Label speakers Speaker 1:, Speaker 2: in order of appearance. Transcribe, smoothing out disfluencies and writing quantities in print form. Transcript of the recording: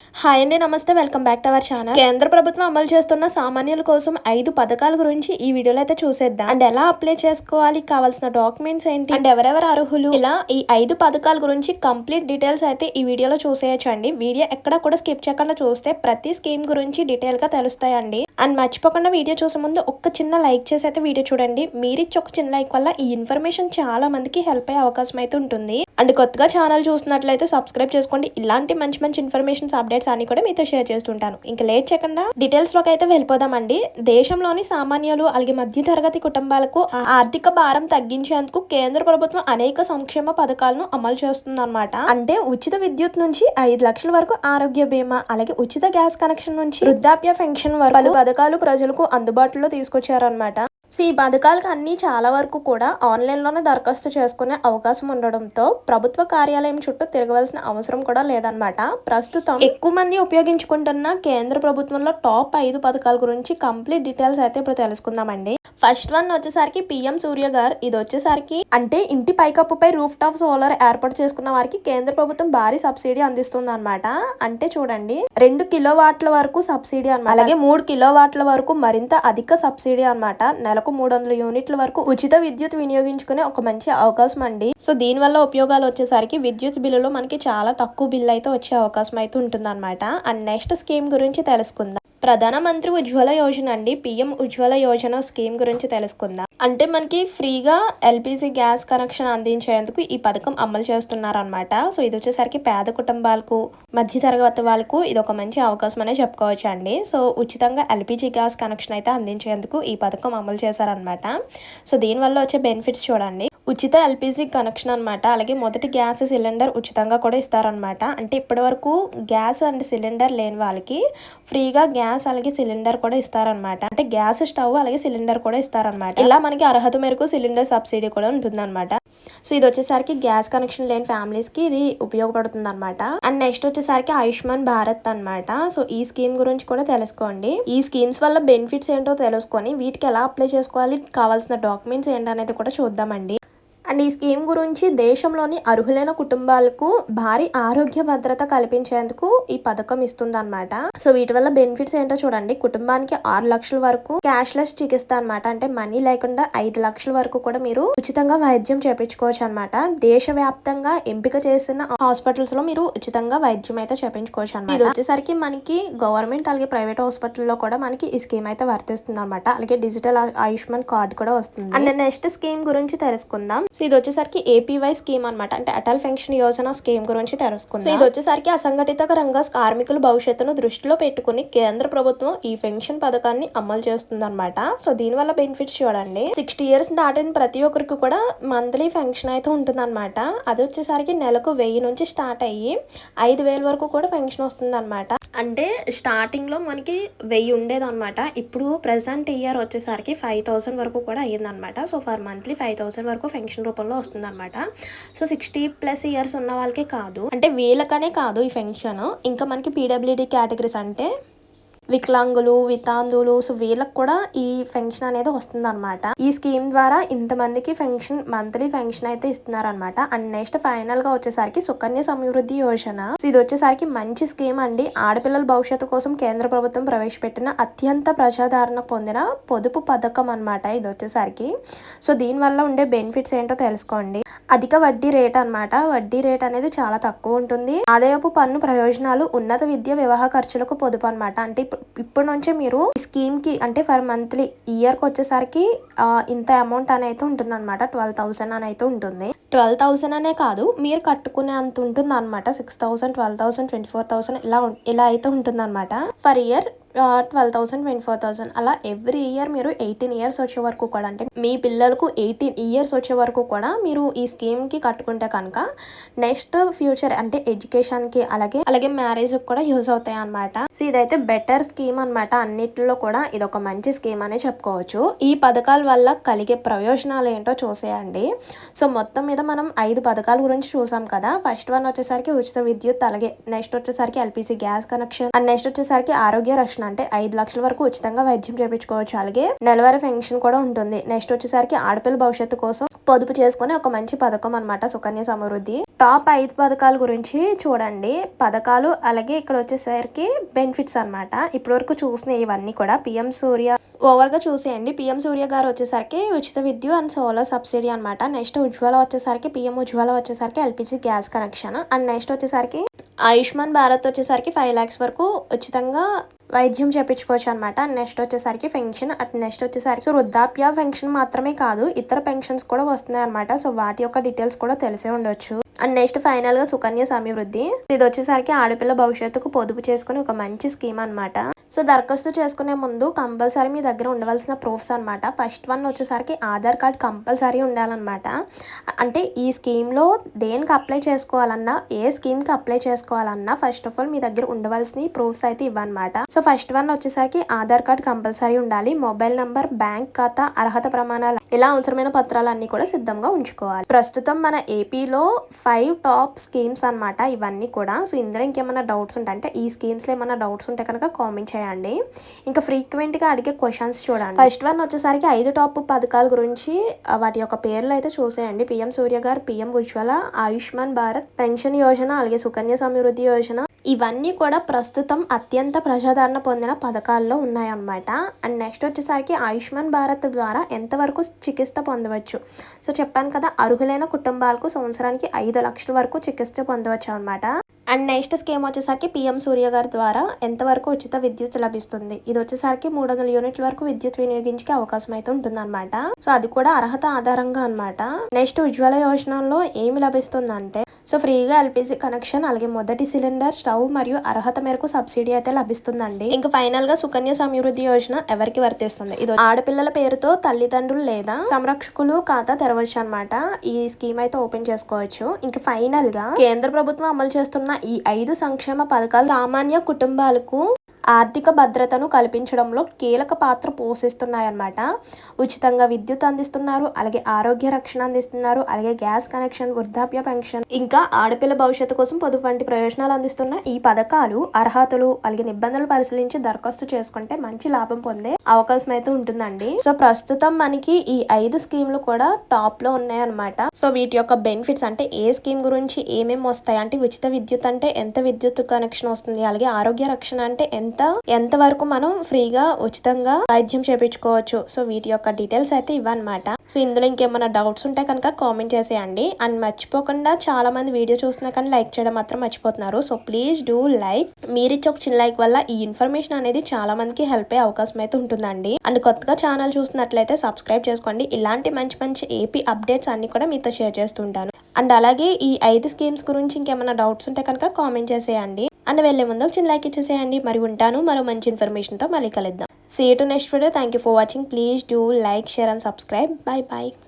Speaker 1: Hi అండి, నమస్తే. Welcome back to our channel. కేంద్ర ప్రభుత్వం అమలు చేస్తున్న సామాన్యుల కోసం 5 పథకాల గురించి ఈ వీడియోలో అయితే చూసేద్దాం. అండ్ ఎలా అప్లై చేసుకోవాలి, కావాల్సిన డాక్యుమెంట్స్ ఏంటి, అండ్ ఎవరెవరు అర్హులు, ఇలా ఈ 5 పథకాల గురించి కంప్లీట్ డీటెయిల్స్ అయితే ఈ వీడియోలో చూసేయచ్చండి. వీడియో ఎక్కడ కూడా స్కిప్ చేయకుండా చూస్తే ప్రతి స్కీమ్ గురించి డీటెయిల్ గా తెలుస్తాయండి. అండ్ మర్చిపోకుండా వీడియో చూసే ముందు ఒక చిన్న లైక్ చేసి అయితే వీడియో చూడండి. మీరిచ్చి ఒక చిన్న లైక్ వల్ల ఈ ఇన్ఫర్మేషన్ చాలా మందికి హెల్ప్ అయ్యే అవకాశం అయితే ఉంటుంది. అండ్ కొత్తగా ఛానల్ చూసినట్లయితే సబ్స్క్రైబ్ చేసుకోండి. ఇలాంటి మంచి మంచి ఇన్ఫర్మేషన్స్ అప్డేట్స్ అన్ని కూడా మీతో షేర్ చేస్తుంటాను. ఇంకా లేట్ చేయకుండా డీటెయిల్స్ లోకి అయితే వెళ్ళిపోదామండి. దేశంలోని సామాన్యులు అలాగే మధ్య తరగతి కుటుంబాలకు ఆర్థిక భారం తగ్గించేందుకు కేంద్ర ప్రభుత్వం అనేక సంక్షేమ పథకాలను అమలు చేస్తుంది అనమాట. అంటే ఉచిత విద్యుత్ నుంచి 5 లక్షల వరకు ఆరోగ్య బీమా, అలాగే ఉచిత గ్యాస్ కనెక్షన్ నుంచి వృద్ధాప్య పెన్షన్ వరకు పలు పథకాలు ప్రజలకు అందుబాటులో తీసుకొచ్చారనమాట. సో ఈ పథకాలకు అన్ని చాలా వరకు కూడా ఆన్లైన్లోనే దరఖాస్తు చేసుకునే అవకాశం ఉండడంతో ప్రభుత్వ కార్యాలయం చుట్టూ తిరగవలసిన అవసరం కూడా లేదనమాట. ప్రస్తుతం ఎక్కువ మంది ఉపయోగించుకుంటున్న కేంద్ర ప్రభుత్వంలో టాప్ 5 పథకాల గురించి కంప్లీట్ డీటెయిల్స్ అయితే ఇప్పుడు తెలుసుకుందామండి. ఫస్ట్ వన్ వచ్చేసరికి పిఎం సూర్య గారు. ఇది వచ్చేసరికి అంటే ఇంటి పైకప్పుపై రూఫ్ టాప్ సోలార్ ఏర్పాటు చేసుకున్న వారికి కేంద్ర ప్రభుత్వం భారీ సబ్సిడీ అందిస్తుంది అనమాట. అంటే చూడండి, 2 కిలోవాట్ల వరకు సబ్సిడీ అనమాట. అలాగే 3 కిలోవాట్ల వరకు మరింత అధిక సబ్సిడీ అనమాట. నెలకు 300 యూనిట్ల వరకు ఉచిత విద్యుత్ వినియోగించుకునే ఒక మంచి అవకాశం అండి. సో దీని వల్ల ఉపయోగాలు వచ్చేసరికి విద్యుత్ బిల్లులో మనకి చాలా తక్కువ బిల్లు అయితే వచ్చే అవకాశం అయితే ఉంటుంది అనమాట. అండ్ నెక్స్ట్ స్కీమ్ గురించి తెలుసుకుందాం. ప్రధానమంత్రి ఉజ్వల యోజన అండి. పిఎం ఉజ్వల యోజన స్కీమ్ గురించి తెలుసుకుందాం. అంటే మనకి ఫ్రీగా ఎల్పిజి గ్యాస్ కనెక్షన్ అందించేందుకు ఈ పథకం అమలు చేస్తున్నారు అనమాట. సో ఇది వచ్చేసరికి పేద కుటుంబాలకు, మధ్య తరగతి వాళ్ళకు ఇది ఒక మంచి అవకాశం అనే చెప్పుకోవచ్చు అండి. సో ఉచితంగా ఎల్పిజి గ్యాస్ కనెక్షన్ అయితే అందించేందుకు ఈ పథకం అమలు చేశారనమాట. సో దీనివల్ల వచ్చే బెనిఫిట్స్ చూడండి. ఉచిత ఎల్పిజి కనెక్షన్ అనమాట. అలాగే మొదటి గ్యాస్ సిలిండర్ ఉచితంగా కూడా ఇస్తారనమాట. అంటే ఇప్పటి వరకు గ్యాస్ అండ్ సిలిండర్ లేని వాళ్ళకి ఫ్రీగా గ్యాస్ అలాగే సిలిండర్ కూడా ఇస్తారనమాట. అంటే గ్యాస్ స్టవ్ అలాగే సిలిండర్ కూడా ఇస్తారనమాట. ఇలా మనకి అర్హత మేరకు సిలిండర్ సబ్సిడీ కూడా ఉంటుంది అనమాట. సో ఇది వచ్చేసరికి గ్యాస్ కనెక్షన్ లేని ఫ్యామిలీస్ కి ఇది ఉపయోగపడుతుంది అనమాట. అండ్ నెక్స్ట్ వచ్చేసరికి ఆయుష్మాన్ భారత్ అనమాట. సో ఈ స్కీమ్ గురించి కూడా తెలుసుకోండి. ఈ స్కీమ్స్ వల్ల బెనిఫిట్స్ ఏంటో తెలుసుకొని వీటికి ఎలా అప్లై చేసుకోవాలి, కావాల్సిన డాక్యుమెంట్స్ ఏంటనేది కూడా చూద్దామండి. అండ్ ఈ స్కీమ్ గురించి దేశంలోని అర్హులైన కుటుంబాలకు భారీ ఆరోగ్య భద్రత కల్పించేందుకు ఈ పథకం ఇస్తుందన్నమాట. సో వీటి వల్ల బెనిఫిట్స్ ఏంటో చూడండి. కుటుంబానికి 6 లక్షల వరకు క్యాష్లెస్ చికిత్స అనమాట. అంటే మనీ లేకుండా 5 లక్షల వరకు కూడా మీరు ఉచితంగా వైద్యం చేయించుకోవచ్చు అనమాట. దేశవ్యాప్తంగా ఎంపిక చేసిన హాస్పిటల్స్ లో మీరు ఉచితంగా వైద్యం అయితే చేయించుకోవచ్చు అనమాట. ఇది వచ్చేసరికి మనకి గవర్నమెంట్ అలాగే ప్రైవేట్ హాస్పిటల్లో కూడా మనకి ఈ స్కీమ్ అయితే వర్తిస్తుంది అనమాట. అలాగే డిజిటల్ ఆయుష్మాన్ కార్డు కూడా వస్తుంది. అండ్ నెక్స్ట్ స్కీమ్ గురించి తెలుసుకుందాం. సో ఇది వచ్చేసరికి ఏపీవై స్కీమ్ అనమాట. అంటే అటల్ పెన్షన్ యోజన స్కీమ్ గురించి తెలుసుకుందాం. సో ఇది వచ్చేసరికి అసంఘటిత రంగ కార్మికుల భవిష్యత్తును దృష్టిలో పెట్టుకుని కేంద్ర ప్రభుత్వం ఈ పెన్షన్ పథకాన్ని అమలు చేస్తుంది అనమాట. సో దీని వల్ల బెనిఫిట్స్ చూడండి. 60 ఇయర్స్ దాటిన ప్రతి ఒక్కరికి కూడా మంత్లీ పెన్షన్ అయితే ఉంటుంది అనమాట. అది వచ్చేసరికి నెలకు 1000 నుంచి స్టార్ట్ అయ్యి 5000 వరకు కూడా పెన్షన్ వస్తుంది అనమాట. అంటే స్టార్టింగ్ లో మనకి 1000 ఉండేది అనమాట. ఇప్పుడు ప్రెసెంట్ ఇయర్ వచ్చేసరికి 5000 వరకు కూడా అయ్యింది అనమాట. సో ఫర్ మంత్లీ 5000 వరకు పెన్షన్ రూపంలో వస్తుంది అనమాట. సో 60+ ఇయర్స్ ఉన్న వాళ్ళకే కాదు, అంటే వీళ్ళకనే కాదు ఈ పెన్షన్. ఇంకా మనకి పీడబ్ల్యూడి కేటగిరీస్ అంటే వికలాంగులు, వితాంతులు, సో వీళ్ళకి కూడా ఈ పెన్షన్ అనేది వస్తుంది అనమాట. ఈ స్కీమ్ ద్వారా ఇంతమందికి పెన్షన్, మంత్లీ పెన్షన్ అయితే ఇస్తున్నారు అనమాట. అండ్ నెక్స్ట్ ఫైనల్ గా వచ్చేసరికి సుకన్య సమృద్ధి యోజన. సో ఇది వచ్చేసరికి మంచి స్కీమ్ అండి. ఆడపిల్లల భవిష్యత్తు కోసం కేంద్ర ప్రభుత్వం ప్రవేశపెట్టిన అత్యంత ప్రజాదరణ పొందిన పొదుపు పథకం అనమాట ఇది వచ్చేసరికి. సో దీని వల్ల ఉండే బెనిఫిట్స్ ఏంటో తెలుసుకోండి. అధిక వడ్డీ రేట్ అనమాట. వడ్డీ రేట్ అనేది చాలా తక్కువ ఉంటుంది. ఆదాయపు పన్ను ప్రయోజనాలు, ఉన్నత విద్య, వివాహ ఖర్చులకు పొదుపు అనమాట. అంటే ఇప్పటి నుంచే మీరు స్కీమ్ కి అంటే ఫర్ మంత్లీ ఇయర్ కి వచ్చేసరికి ఇంత అమౌంట్ అని అయితే ఉంటుంది అనమాట. 12,000 అని అయితే ఉంటుంది. 12,000 అనే కాదు, మీరు కట్టుకునే అంత ఉంటుంది అనమాట. 6,000, 12,000, 24,000 ఇలా అయితే ఉంటుంది అనమాట. ఫర్ ఇయర్ 12,000, 24,000 అలా ఎవ్రీ ఇయర్ మీరు 18 ఇయర్స్ వచ్చే వరకు కూడా, అంటే మీ పిల్లలకు 18 ఇయర్స్ వచ్చే వరకు కూడా మీరు ఈ స్కీమ్ కి కట్టుకుంటే కనుక నెక్స్ట్ ఫ్యూచర్ అంటే ఎడ్యుకేషన్ కి అలాగే మ్యారేజ్ కూడా యూజ్ అవుతాయి అనమాట. సో ఇదైతే బెటర్ స్కీమ్ అనమాట. అన్నిటిలో కూడా ఇది ఒక మంచి స్కీమ్ అనే చెప్పుకోవచ్చు. ఈ పథకాల వల్ల కలిగే ప్రయోజనాలు ఏంటో చూసేయండి. సో మొత్తం మీద మనం 5 పథకాల గురించి చూసాం కదా. ఫస్ట్ వన్ వచ్చేసరికి ఉచిత విద్యుత్, అలాగే నెక్స్ట్ వచ్చేసరికి LPG gas connection, and next వచ్చేసరికి ఆరోగ్య రక్షణ. అంటే 5 లక్షల వరకు ఉచితంగా వైద్యం చేయించుకోవచ్చు. అలాగే నెలవారీ పెన్షన్ కూడా ఉంటుంది. నెక్స్ట్ వచ్చేసరికి ఆడపిల్ల భవిష్యత్తు కోసం పొదుపు చేసుకునే ఒక మంచి పథకం అనమాట సుకన్య సమృద్ధి. టాప్ 5 పథకాల గురించి చూడండి. పథకాలు అలాగే ఇక్కడ వచ్చేసరికి బెనిఫిట్స్ అనమాట. ఇప్పటివరకు చూసిన ఇవన్నీ కూడా పీఎం సూర్య ఓవర్గా చూసేయండి. పీఎం సూర్య గారు వచ్చేసరికి ఉచిత విద్యుత్ అండ్ సోలార్ సబ్సిడీ అనమాట. నెక్స్ట్ ఉజ్వల వచ్చేసరికి పీఎం ఉజ్వల వచ్చేసరికి LPG gas connection. And next వచ్చేసరికి ఆయుష్మాన్ భారత్ వచ్చేసరికి 5 lakhs వరకు ఉచితంగా వైద్యం చేయించుకోవచ్చు అనమాట. నెక్స్ట్ వచ్చేసరికి పెన్షన్, నెక్స్ట్ వచ్చేసరికి వృద్ధాప్య పెన్షన్ మాత్రమే కాదు ఇతర పెన్షన్స్ కూడా వస్తున్నాయి అనమాట. సో వాటి యొక్క డీటెయిల్స్ కూడా తెలిసే ఉండొచ్చు. అండ్ నెక్స్ట్ ఫైనల్ గా సుకన్య సమృద్ధి, ఇది వచ్చేసరికి ఆడపిల్ల భవిష్యత్తుకు పొదుపు చేసుకుని ఒక మంచి స్కీమ్ అనమాట. సో దరఖాస్తు చేసుకునే ముందు కంపల్సరీ మీ దగ్గర ఉండవలసిన ప్రూఫ్స్ అనమాట. ఫస్ట్ వన్ వచ్చేసరికి ఆధార్ కార్డ్ కంపల్సరీ ఉండాలన్నమాట. అంటే ఈ స్కీమ్లో దేనికి అప్లై చేసుకోవాలన్నా, ఏ స్కీమ్కి అప్లై చేసుకోవాలన్నా ఫస్ట్ ఆఫ్ ఆల్ మీ దగ్గర ఉండవలసిన ప్రూఫ్స్ అయితే ఇవ్వనమాట. సో ఫస్ట్ వన్ వచ్చేసరికి ఆధార్ కార్డ్ కంపల్సరీ ఉండాలి. మొబైల్ నంబర్, బ్యాంక్ ఖాతా, అర్హత ప్రమాణాలు ఇలా అవసరమైన పత్రాలన్నీ కూడా సిద్ధంగా ఉంచుకోవాలి. ప్రస్తుతం మన ఏపీలో 5 టాప్ స్కీమ్స్ అనమాట ఇవన్నీ కూడా. సో ఇందులో ఇంకేమైనా డౌట్స్ ఉంటాయి అంటే ఈ స్కీమ్స్లో ఏమైనా డౌట్స్ ఉంటే కనుక కామెంట్ చేయండి. ఇంకా ఫ్రీక్వెంట్గా అడిగే క్వశ్చన్స్ చూడండి. ఫస్ట్ వన్ వచ్చేసరికి 5 టాప్ పథకాల గురించి వాటి యొక్క పేర్లు అయితే చూసేయండి. పీఎం సూర్య గారు, పీఎం ఉజ్వల, ఆయుష్మాన్ భారత్ పెన్షన్ యోజన, అలాగే సుకన్య సమృద్ధి యోజన, ఇవన్నీ కూడా ప్రస్తుతం అత్యంత ప్రజాదరణ పొందిన పథకాల్లో ఉన్నాయన్నమాట. అండ్ నెక్స్ట్ వచ్చేసరికి ఆయుష్మాన్ భారత్ ద్వారా ఎంతవరకు చికిత్స పొందవచ్చు. సో చెప్పాను కదా, అర్హులైన కుటుంబాలకు సంవత్సరానికి 5 లక్షల వరకు చికిత్స పొందవచ్చు అనమాట. అండ్ నెక్స్ట్ స్కీమ్ వచ్చేసరికి పీఎం సూర్య గారి ద్వారా ఎంతవరకు ఉచిత విద్యుత్ లభిస్తుంది. ఇది వచ్చేసరికి 300 యూనిట్ల వరకు విద్యుత్ వినియోగించే అవకాశం అయితే ఉంటుంది అనమాట. సో అది కూడా అర్హత ఆధారంగా అనమాట. నెక్స్ట్ ఉజ్వల యోజనలో ఏమి లభిస్తుందంటే సో ఫ్రీగా ఎల్పిజి కనెక్షన్, అలాగే మొదటి సిలిండర్, స్టవ్ మరియు అర్హత మేరకు సబ్సిడీ అయితే లభిస్తుందండి. ఇంకా ఫైనల్ గా సుకన్య సమృద్ధి యోజన ఎవరికి వర్తిస్తుంది. ఇది ఆడపిల్లల పేరుతో తల్లిదండ్రులు లేదా సంరక్షకులు ఖాతా తెరవచ్చు అనమాట. ఈ స్కీమ్ అయితే ఓపెన్ చేసుకోవచ్చు. ఇంకా ఫైనల్ గా కేంద్ర ప్రభుత్వం అమలు చేస్తున్న ఈ 5 సంక్షేమ పథకాలు సామాన్య కుటుంబాలకు ఆర్థిక భద్రతను కల్పించడంలో కీలక పాత్ర పోషిస్తున్నాయన్నమాట. ఉచితంగా విద్యుత్ అందిస్తున్నారు, అలాగే ఆరోగ్య రక్షణ అందిస్తున్నారు, అలాగే గ్యాస్ కనెక్షన్, వృద్ధాప్య పెన్షన్, ఇంకా ఆడపిల్ల భవిష్యత్తు కోసం పొదుపు వంటి ప్రయోజనాలు అందిస్తున్న ఈ పథకాలు అర్హతలు అలాగే నిబంధనలు పరిశీలించి దరఖాస్తు చేసుకుంటే మంచి లాభం పొందే అవకాశం అయితే ఉంటుందండి. సో ప్రస్తుతం మనకి ఈ 5 స్కీమ్లు కూడా టాప్ లో ఉన్నాయన్నమాట. సో వీటి యొక్క బెనిఫిట్స్ అంటే ఏ స్కీమ్ గురించి ఏమేమి వస్తాయి అంటే ఉచిత విద్యుత్ అంటే ఎంత విద్యుత్ కనెక్షన్ వస్తుంది, అలాగే ఆరోగ్య రక్షణ అంటే ఎంత వరకు మనం ఫ్రీగా ఉచితంగా వైద్యం చేయించుకోవచ్చు. సో వీటి యొక్క డీటెయిల్స్ అయితే ఇవన్నమాట. సో ఇందులో ఇంకేమైనా డౌట్స్ ఉంటే కనుక కామెంట్ చేసేయండి. అండ్ మర్చిపోకుండా చాలా మంది వీడియో చూస్తున్నా కానీ లైక్ చేయడం మాత్రం మర్చిపోతున్నారు. So please do like. మీరిచ్చే ఒక చిన్న లైక్ వల్ల ఈ ఇన్ఫర్మేషన్ అనేది చాలా మందికి హెల్ప్ అయ్యే అవకాశం అయితే ఉంటుందండి. అండ్ కొత్తగా ఛానల్ చూస్తున్నట్లయితే సబ్స్క్రైబ్ చేసుకోండి. ఇలాంటి మంచి మంచి ఏపీ అప్డేట్స్ అన్ని కూడా మీతో షేర్ చేస్తుంటాను. అండ్ అలాగే ఈ 5 స్కీమ్స్ గురించి ఇంకేమైనా డౌట్స్ ఉంటే కనుక కామెంట్ చేసేయండి. అండ్ వెళ్ళే ముందు ఒక చిన్న లైక్ ఇచ్చేసేయండి. మరి ఉంటాను మరో మంచి ఇన్ఫర్మేషన్తో మళ్ళీ కలుద్దాం. See you to next video. Thank you for watching. Please do like, share and subscribe. Bye bye.